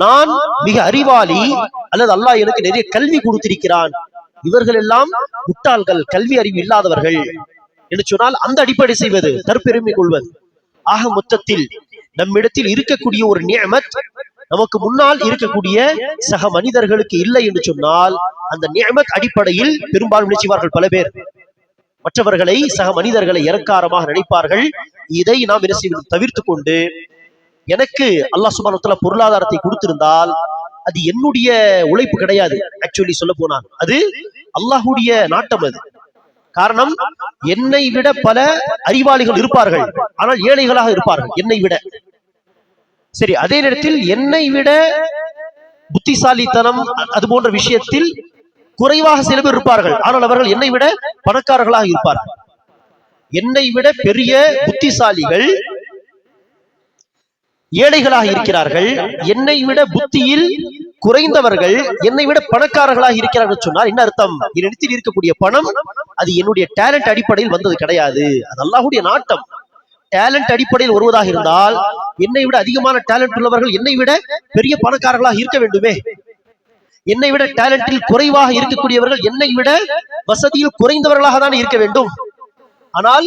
நான் மிக அறிவாளி, அல்லது அல்லாஹ் எனக்கு நிறைய கல்வி கொடுத்திருக்கிறான், இவர்கள் எல்லாம் முட்டாள்கள், கல்வி அறிவு இல்லாதவர்கள் என்று சொன்னால் அந்த அடிப்படை செய்வது, தற்பெருமை கொள்வது. ஆக மொத்தத்தில் நம்மிடத்தில் இருக்கக்கூடிய ஒரு நிஅமத் நமக்கு முன்னால் இருக்கக்கூடிய சக மனிதர்களுக்கு இல்லை என்று சொன்னால் அந்த நிஅமத் அடிப்படையில் பெரும்பாலும் நினைச்சுவார்கள் பல பேர், மற்றவர்களை சக மனிதர்களை இலக்காரமாக நினைப்பார்கள். இதை நாம் என்ன செய்வது? தவிர்த்து கொண்டு, எனக்கு அல்லாஹ் சுப்ஹானஹு வ தஆலா பொருளாதாரத்தை கொடுத்திருந்தால் அது என்னுடைய உழைப்பு கிடையாது, ஆக்சுவலி சொல்ல போனால் அது அல்லாஹ்வுடைய நாட்டம். அது காரணம், என்னை விட பல அறிவாளிகள் இருப்பார்கள், ஆனால் ஏழைகளாக இருப்பார்கள் என்னை விட. சரி, அதே நேரத்தில் என்னை விட புத்திசாலித்தனம் அது போன்ற விஷயத்தில் குறைவாக சில பேர் இருப்பார்கள், ஆனால் அவர்கள் என்னை விட பணக்காரர்களாக இருப்பார்கள். என்னை விட பெரிய புத்திசாலிகள் ஏழைகளாக இருக்கிறார்கள், என்னை விட புத்தியில் குறைந்தவர்கள் என்னை விட பணக்காரர்களாக இருக்கிறார்கள் சொன்னால் என்ன அர்த்தம்? என்னிடத்தில் இருக்கக்கூடிய பணம் அது என்னுடைய டேலண்ட் அடிப்படையில் வந்தது கிடையாது, அது அல்லாஹ்வுடைய நாட்டம். டேலண்ட் அடிப்படையில் வருவதாக இருந்தால் என்னை விட அதிகமான டேலண்ட் உள்ளவர்கள் என்னை விட பெரிய பணக்காரர்களாக இருக்க வேண்டுமே. என்னை விட டேலண்டில் குறைவாக இருக்கக்கூடியவர்கள் என்னை விட வசதியில் குறைந்தவர்களாக தான் இருக்க வேண்டும். ஆனால்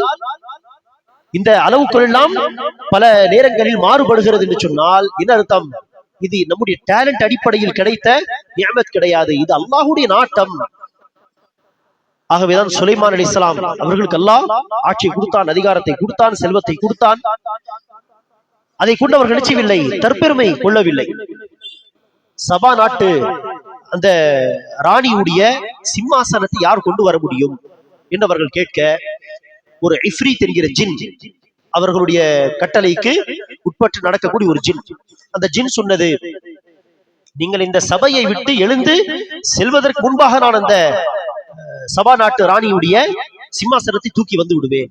இந்த அளவுக்குள் எல்லாம் பல நேரங்களில் மாறுபடுகிறது என்று சொன்னால் என்ன அர்த்தம்? இது நம்முடைய டேலண்ட் அடிப்படையில் கிடைத்த நிஅமத் கிடையாது, இது அல்லாஹ்வுடைய நாட்டம். ஆகவேதான் சுலைமான் அலைஹிஸ்ஸலாம் அவர்களுக்கு அல்லாஹ் ஆட்சியை கொடுத்தான், அதிகாரத்தை கொடுத்தான், செல்வத்தை கொடுத்தான். அதை கொண்டு அவர்கள் நினைச்சவில்லை, தற்பெருமை கொள்ளவில்லை. சபா நாட்டு அந்த ராணியுடைய சிம்மாசனத்தை யார் கொண்டு வர முடியும் என்று அவர்கள் கேட்க, ஒரு இஃப்ரீத் என்கிற ஜின், அவர்களுடைய கட்டளைக்கு உட்பட்டு நடக்கக்கூடிய ஒரு ஜின், அந்த ஜின் சொன்னது, நீங்கள் இந்த சபையை விட்டு எழுந்து செல்வதற்கு முன்பாக நான் அந்த சபா நாட்டு ராணியுடைய சிம்மாசனத்தை தூக்கி வந்து விடுவேன்.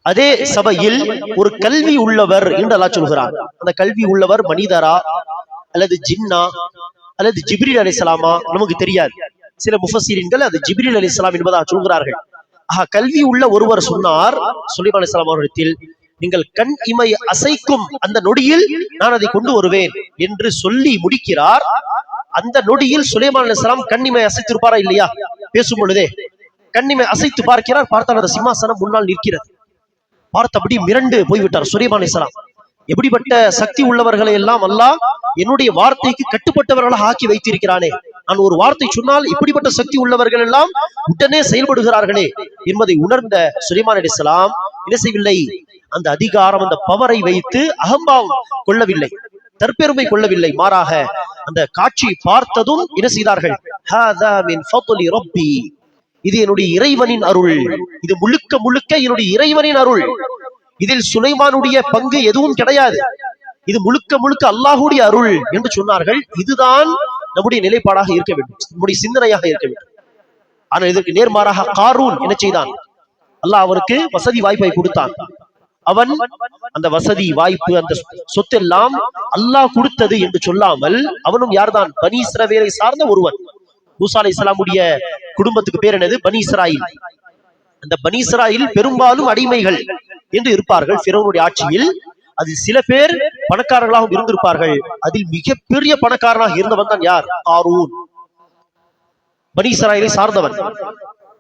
அதே சபையில் ஒரு கல்வி உள்ளவர் என்று அல்லாஹ் சொல்கிறார். அந்த கல்வி உள்ளவர் மனிதரா அல்லது ஜின்னா அல்லது ஜிப்ரீல் அலைஹிஸ்ஸலாமா நமக்கு தெரியாது. சில முஃபஸ்ஸிரீன்கள் அது ஜிப்ரீல் அலைஹிஸ்ஸலாம் என்பதாக சொல்கிறார்கள். கல்வி உள்ள ஒருவர் சொன்னார் சுலைமான் அலைஹிஸ்ஸலாம் அவர்களிடத்தில், நீங்கள் கண் இமை அசைக்கும் அந்த நொடியில் நான் அதை கொண்டு வருவேன் என்று சொல்லி முடிக்கிறார். அந்த நொடியில் சுலைமான் அலைஹிஸ்ஸலாம் கண்ணிமை அசைத்திருப்பாரா இல்லையா? பேசும் பொழுதே கண்ணிமை அசைத்து பார்க்கிறார். பார்த்தால் அந்த சிம்மாசனம் முன்னால் நிற்கிறது. பார்த்தபடி மிரண்டு போய்விட்டார் சுலைமான் அலைஹிஸ்ஸலாம். எப்படிப்பட்ட சக்தி உள்ளவர்களை எல்லாம் அல்லாஹ் என்னுடைய வார்த்தைக்கு கட்டுப்பட்டவர்களாக ஆக்கி வைத்திருக்கிறானே, நான் ஒரு வார்த்தை சொன்னால் இப்படிப்பட்ட சக்தி உள்ளவர்கள் எல்லாம் உடனே செயல்படுகிறார்களே என்பதை உணர்ந்த சுலைமான் அலைஹிஸ்ஸலாம் என்ன செய்யவில்லை? அந்த அதிகாரம், அந்த பவரை வைத்து அகம்பாவம் கொள்ளவில்லை, தற்பெருமை கொள்ளவில்லை. மாறாக அந்த காட்சியை பார்த்ததும் என்ன செய்தார்கள்? ஹாதா மின் ஃபத்லி ரப்பி, இது என்னுடைய இறைவனின் அருள், இது முழுக்க முழுக்க என்னுடைய இறைவனின் அருள், இதில் சுலைமானுடைய பங்கு எதுவும் கிடையாது, இது முழுக்க முழுக்க அல்லாஹ்வுடைய அருள் என்று சொன்னார்கள். இதுதான் நம்முடைய நிலைப்பாடாக இருக்க வேண்டும், நம்முடைய சிந்தனையாக இருக்க வேண்டும். ஆனால் இதற்கு நேர்மாறாக காரூன் என்ன செய்தான்? அல்லாஹ் அவனுக்கு வசதி வாய்ப்பை கொடுத்தான். அவன் அந்த வசதி வாய்ப்பு அந்த சொத்தெல்லாம் அல்லாஹ் கொடுத்தது என்று சொல்லாமல், அவனும் யார்தான்? பனி இஸ்ரவேலை சார்ந்த ஒருவன். மூசா அலைஹிஸ்ஸலாமுடைய குடும்பத்துக்கு பேர் என்னது? பனி இஸ்ராயில். அந்த பனி இஸ்ராயில் பெரும்பாலும் அடிமைகள் என்று இருப்பார்கள் ஃபிரௌனுடைய ஆட்சியில். அதில் சில பேர் பணக்காரர்களாகவும் இருந்திருப்பார்கள். அதில் மிகப்பெரிய பணக்காரனாக இருந்தவன் தான் யார்? காரூன், பனி இஸ்ராயிலை சார்ந்தவன்.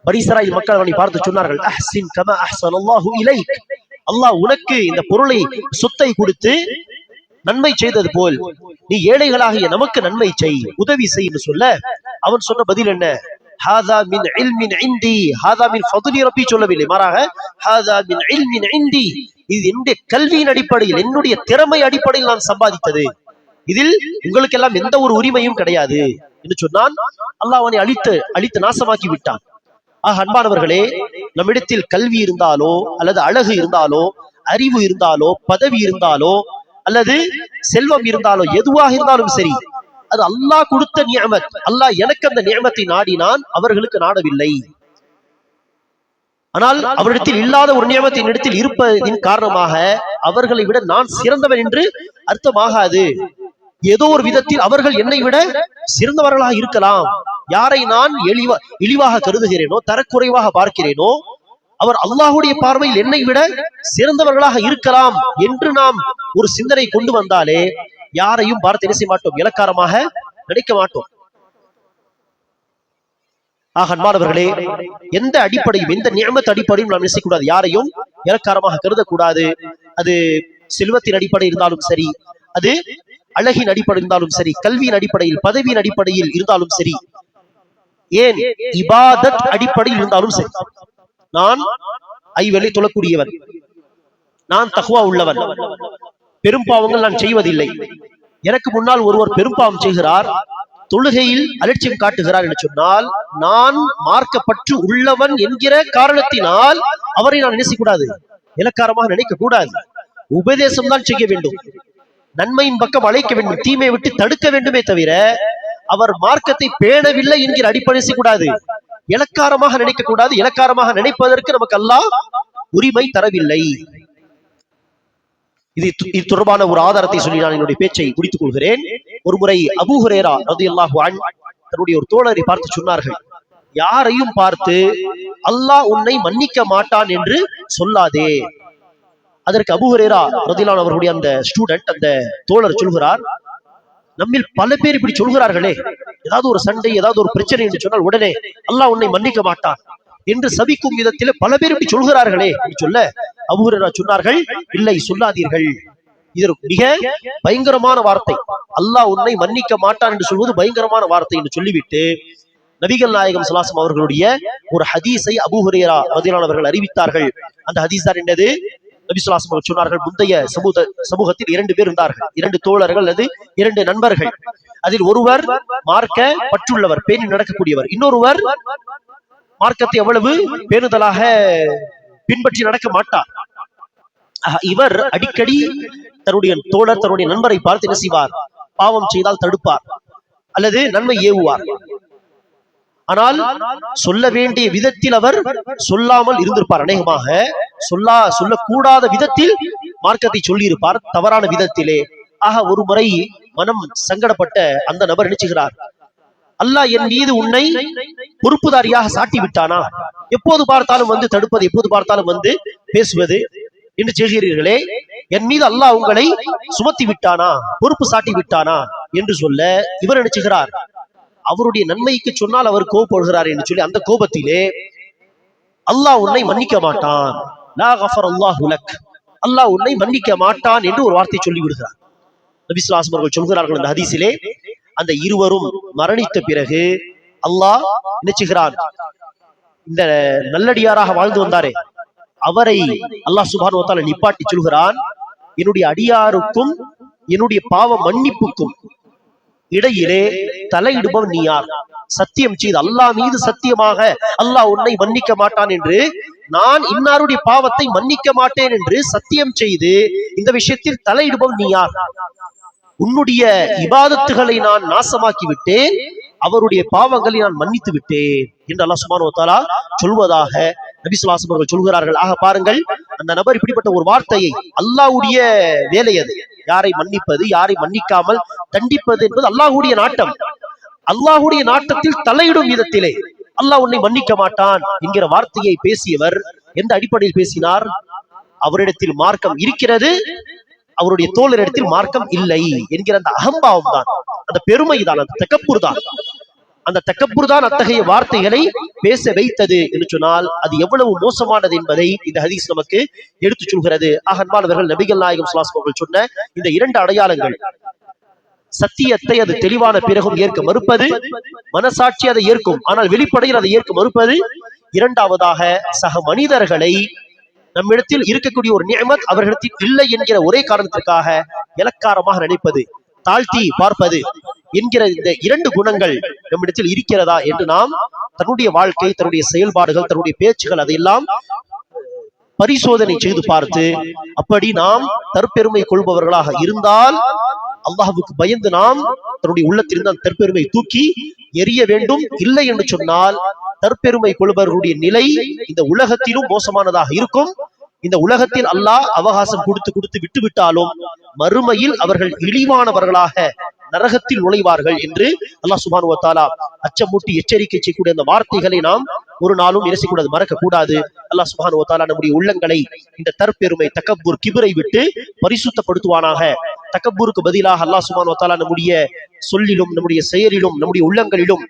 பனி இஸ்ராயில் மக்கள் அவனை பார்த்து சொன்னார்கள், அஹ்சின் கமா அஹ்ஸனல்லாஹு இலைக், அல்லாஹ் உனக்கு இந்த பொருளை சொத்தை கொடுத்து நன்மை செய்தது போல் நீ ஏழைகளாகிய நமக்கு நன்மை செய், உதவி செய் என்று சொல்ல அவன் சொன்ன பதில் என்ன? ஹாதா மின் இல்மின் இந்தி, ஹாதா மின் ஃபதுலி ரப்பி சொல்லவில்லை, மாறாக ஹாதா மின் இல்மின் இந்தி, இது என்னுடைய கல்வியின் அடிப்படையில், என்னுடைய திறமை அடிப்படையில் நான் சம்பாதித்தது, இதில் உங்களுக்கு எல்லாம் எந்த ஒரு உரிமையும் கிடையாது என்று சொன்னான். அல்லாஹ் அவனை அழித்து நாசமாக்கி விட்டான். ஆக அன்பானவர்களே, நம்மிடத்தில் கல்வி இருந்தாலோ அல்லது அழகு இருந்தாலோ அறிவு இருந்தாலோ பதவி இருந்தாலோ அல்லது செல்வம் இருந்தாலோ எதுவாக இருந்தாலும் சரி, அது அல்லாஹ் கொடுத்த நியமத். அல்லாஹ் எனக்கு அந்த நியமத்தை நாடினான், அவர்களுக்கு நாடவில்லை. ஆனால் அவரிடத்தில் இல்லாத ஒரு நியமத்தை என்னிடத்தில் இருப்பதின் காரணமாக அவர்களை விட நான் சிறந்தவன் என்று அர்த்தமாகாது. ஏதோ ஒரு விதத்தில் அவர்கள் என்னை விட சிறந்தவர்களாக இருக்கலாம். யாரை நான் இழிவாக கருதுகிறேனோ, தரக்குறைவாக பார்க்கிறேனோ, அவர் அல்லாஹுடைய பார்வையில் என்னை விட சிறந்தவர்களாக இருக்கலாம் என்று நாம் ஒரு சிந்தனை கொண்டு வந்தாலே யாரையும் பார்த்து என்ன செய்ய மாட்டோம், இலக்காரமாக நினைக்க மாட்டோம். ஆக அன்பானவர்களே, எந்த அடிப்படையும் எந்த நியமத் அடிப்படையும் நாம் நினைக்கக்கூடாது, யாரையும் இலக்காரமாக கருதக்கூடாது. அது செல்வத்தின் அடிப்படை இருந்தாலும் சரி, அது அழகின் அடிப்படை இருந்தாலும் சரி, கல்வியின் அடிப்படையில் பதவியின் அடிப்படையில் இருந்தாலும் சரி, ஏன் இபாதத் அடிப்படையில் இருந்தாலும் சரி. நான் ஐவேளை தொழக்கூடியவன், நான் தக்வா உள்ளவன், பெரும் பாவங்கள் நான் செய்வதில்லை. எனக்கு முன்னால் ஒருவர் பெரும் பாவம் செய்கிறார், தொழுகையில் அலட்சியம் காட்டுகிறார் என்று சொன்னால், நான் மார்க்கப்பற்று உள்ளவன் என்கிற காரணத்தினால் அவரை நான் நினைக்கக்கூடாது, இலக்காரமாக நினைக்க கூடாது. உபதேசம் தான் செய்ய வேண்டும், நன்மையின் பக்கம் அழைக்க வேண்டும், தீமையை விட்டு தடுக்க வேண்டுமே தவிர அவர் மார்க்கத்தை பேணவில்லை என்கிற அடிப்படை கூடாது, இலக்காரமாக நினைக்க கூடாது. இலக்காரமாக நினைப்பதற்கு நமக்கு அல்லாஹ் உரிமை தரவில்லை. இது தொடர்பான ஒரு ஆதாரத்தை சொல்லி நான் என்னுடைய பேச்சை முடித்துக் கொள்கிறேன். ஒரு முறை அபூ ஹுரைரா ரலியல்லாஹு அன்ஹு தன்னுடைய ஒரு தோழரை பார்த்து சொன்னார்கள், யாரையும் பார்த்து அல்லாஹ் உன்னை மன்னிக்க மாட்டான் என்று சொல்லாதே. அதற்கு அபூ ஹுரைரா ரலியல்லாஹு அன்ஹு அவர்களுடைய அந்த ஸ்டூடெண்ட், அந்த தோழர் சொல்கிறார், நம்மில் பல பேர் இப்படி சொல்கிறார்களே, ஏதாவது ஒரு சண்டை ஏதாவது ஒரு பிரச்சனை என்று சொன்னால் உடனே அல்லாஹ் உன்னை மன்னிக்க மாட்டான் என்று சபிக்கும் விதத்தில் பல பேர் இப்படி சொல்கிறார்களே என்று சொல்ல அபூ ஹுரைரா சொன்னார்கள், இல்லை சொல்லாதீர்கள், இது மிக பயங்கரமான வார்த்தை, அல்லாஹ் உன்னை மன்னிக்க மாட்டான் என்று சொல்வது பயங்கரமான வார்த்தை என்று சொல்லிவிட்டு நபிகள் நாயகம் ஸல்லல்லாஹு அலைஹி வஸல்லம் அவர்களுடைய ஒரு ஹதீஸை அபூ ஹுரைரா ரலியல்லாஹு அன்ஹு அவர்கள் அறிவித்தார்கள். அந்த ஹதீஸ் தான் என்னது? நபி ஸல்லல்லாஹு அலைஹி வஸல்லம் சொன்னார்கள், முந்தைய சமூகத்தில் 2 பேர் இருந்தார்கள், 2 தோழர்கள் அல்லது 2 நண்பர்கள். அதில் ஒருவர் மார்க்க பற்றுள்ளவர், பேணி நடக்கக்கூடியவர், இன்னொருவர் மார்க்கத்தை எவ்வளவு பேணுதலாக பின்பற்றி நடக்க மாட்டார். இவர் அடிக்கடி தன்னுடைய தோழர் தன்னுடைய நண்பரை பார்த்து என்ன செய்வார், பாவம் செய்தால் தடுப்பார் அல்லது நன்மை ஏவுவார். ஆனால் சொல்ல வேண்டிய விதத்தில் அவர் சொல்லாமல் இருந்திருப்பார், அநேகமாக சொல்லக்கூடாத விதத்தில் மார்க்கத்தை சொல்லி இருப்பார், தவறான விதத்திலே. ஆக ஒரு முறை மனம் சங்கடப்பட்ட அந்த நபர் நினைச்சுகிறார், அல்லாஹ் என் மீது உன்னை பொறுப்புதாரியாக சாட்டி விட்டானா, எப்போது பார்த்தாலும் வந்து தடுப்பது, எப்போது பார்த்தாலும் வந்து பேசுவது என்று செய்கிறீர்களே, என் மீது அல்லாஹ் உங்களை சுமத்தி விட்டானா, பொறுப்பு சாட்டி விட்டானா என்று சொல்ல இவர் நினைச்சுகிறார், அவருடைய நன்மைக்கு சொன்னால் அவர் கோபப்படுகிறார் என்று சொல்லி அந்த கோபத்திலே அல்லாஹ் உன்னை மன்னிக்க மாட்டான், லா கஃபரல்லாஹு லக், அல்லாஹ் உன்னை மன்னிக்க மாட்டான் என்று ஒரு வார்த்தை சொல்லி விடுகிறார். நபி ஸல்லல்லாஹு அலைஹி வஸல்லம் அவர்கள் சொல்கிறார்கள் அந்த ஹதீஸிலே, அந்த இருவரும் மரணித்த பிறகு அல்லாஹ் நினைச்சுகிறான், இந்த நல்லடியாராக வாழ்ந்து வந்தாரே அவரை அல்லாஹ் சுப்ஹானஹு வ தஆலா நிப்பாட்டி சொல்கிறான், என்னுடைய அடியாருக்கும் என்னுடைய பாவ மன்னிப்புக்கும் இடையிலே தலையிடுபவன் நீ யார்? சத்தியம் செய்து அல்லாஹ் மீது சத்தியமாக அல்லாஹ் உன்னை மன்னிக்க மாட்டான் என்று, நான் இன்னாருடைய பாவத்தை மன்னிக்க மாட்டேன் என்று சத்தியம் செய்து இந்த விஷயத்தில் தலையிடுபவன் நீ யார்? உன்னுடைய இபாதத்துகளை நான் நாசமாக்கி விட்டேன், அவருடைய பாவங்களை நான் மன்னித்து விட்டேன் என்று அல்லாஹ் சுப்ஹானஹு வ தஆலா சொல்வதாக நபி ஸல்லல்லாஹு அலைஹி வஸல்லம் சொல்கிறார்கள். ஆக பாருங்கள், அந்த நபர் இப்படிப்பட்ட ஒரு வார்த்தையை, அல்லாஹ்வுடைய வேலை அது, யாரை மன்னிப்பது யாரை மன்னிக்காமல் தண்டிப்பது என்பது அல்லாஹ்வுடைய நாட்டம். அல்லாஹ்வுடைய நாட்டத்தில் தலையிடும் விதத்திலே அல்லாஹ் உன்னை மன்னிக்க மாட்டான் என்கிற வார்த்தையை பேசியவர் எந்த அடிப்படையில் பேசினார்? அவரிடத்தில் மார்க்கம் இருக்கிறது, அவருடைய தோழரிடத்தில் மார்க்கம் இல்லை என்கிற அந்த அகம்பாவம் தான், அந்த பெருமை தான், அந்த தக்கப்புர் தான். அந்த தக்கப்புர் தான் அத்தகைய வார்த்தைகளை பேச வைத்தது என்று சொன்னால் அது எவ்வளவு மோசமானது என்பதை இந்த ஹதீஸ் நமக்கு எடுத்துச் சொல்கிறது. அன்பானவர்கள், நபிகள் நாயகம் ஸல்லல்லாஹு அலைஹி வஸல்லம் சொன்ன இந்த 2 அடையாளங்கள், சத்தியத்தை அது தெளிவான பிறகும் ஏற்க மறுப்பது, மனசாட்சி அதை ஏற்கும் ஆனால் வெளிப்படையில் அதை ஏற்க மறுப்பது, இரண்டாவதாக சக மனிதர்களை நம்மிடத்தில் இருக்கக்கூடிய ஒரு நிஅமத் அவர்களிடத்தில் இல்லை என்கிற ஒரே காரணத்திற்காக இலக்காரமாக நினைப்பது, தாழ்த்தி பார்ப்பது என்கிற இந்த 2 குணங்கள் நம்மிடத்தில் இருக்கிறதா என்று நாம் தன்னுடைய வாழ்க்கை, தன்னுடைய செயல்பாடுகள், தன்னுடைய பேச்சுகள் அதையெல்லாம் பரிசோதனை செய்து பார்த்து, அப்படி நாம் தற்பெருமை கொள்பவர்களாக இருந்தால் அல்லாஹ்வுக்கு பயந்து நாம் தன்னுடைய உள்ளத்திலிருந்து அந்த தற்பெருமை தூக்கி எரிய வேண்டும். இல்லை என்று சொன்னால் தற்பெருமை கொள்பவர்களுடைய நிலை இந்த உலகத்திலும் மோசமானதாக இருக்கும். இந்த உலகத்தில் அல்லாஹ் அவகாசம் கொடுத்து விட்டு விட்டாலும் மறுமையில் அவர்கள் இழிவானவர்களாக நரகத்தில் நுழைவார்கள் என்று அல்லாஹ் சுப்ஹானஹு வ தஆலா அச்சமூட்டி எச்சரிக்கை செய்யக்கூடிய அந்த வார்த்தைகளை நாம் ஒரு நாளும் என்ன செய்யக்கூடாது, மறக்க கூடாது. அல்லாஹ் சுப்ஹானஹு வ தஆலா நம்முடைய உள்ளங்களை இந்த தற்பெருமை, தக்கப்புர், கிபரை விட்டு பரிசுத்தப்படுத்துவானாக. தக்கப்புருக்கு பதிலாக அல்லாஹ் சுப்ஹானஹு வ தஆலா நம்முடைய சொல்லிலும், நம்முடைய செயலிலும், நம்முடைய உள்ளங்களிலும்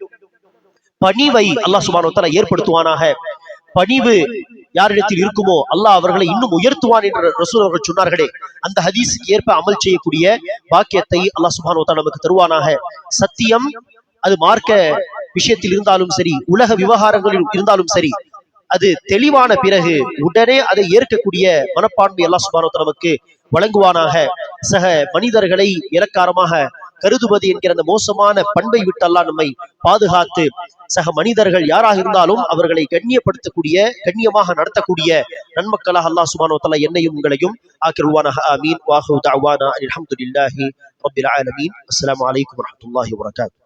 பணிவை அல்லாஹ் சுப்ஹானஹு வ தஆலா ஏற்படுத்துவானாக. பணிவு யாரிடத்தில் இருக்குமோ அல்லாஹ் அவர்களை இன்னும் உயர்த்துவான் என்று ரசூல் அவர்கள் சொன்னார்களே, அந்த ஹதீஸுக்கு ஏற்ப அமல் செய்யக்கூடிய பாக்கியத்தை அல்லாஹ் சுப்ஹானஹு வ தஆலா நமக்கு தருவானாக. சத்தியம் அது மார்க்க விஷயத்தில் இருந்தாலும் சரி, உலக விவகாரங்களில் இருந்தாலும் சரி, அது தெளிவான பிறகு உடனே அதை ஏற்கக்கூடிய மனப்பான்மை அல்லாஹ் சுப்ஹானஹு வ தஆலா நமக்கு வழங்குவானாக. சக மனிதர்களை இலக்காரமாக கருதுவது என்கிற அந்த மோசமான பண்பை விட்டு அல்லாஹ் நம்மை பாதுகாத்து, சக மனிதர்கள் யாராக இருந்தாலும் அவர்களை கண்ணியப்படுத்தக்கூடிய, கண்ணியமாக நடத்தக்கூடிய நன்மக்களாக அல்லாஹ் சுப்ஹானஹு வ தஆலா என்னையும் உங்களையும் ஆக்கிருவானாக. ஆமீன். வாஹு தஅவானா அல்ஹம்துலில்லாஹி ரப்பில் ஆலமீன். அஸ்ஸலாமு அலைக்கும் வரஹ்மத்துல்லாஹி வபரகாத்துஹு.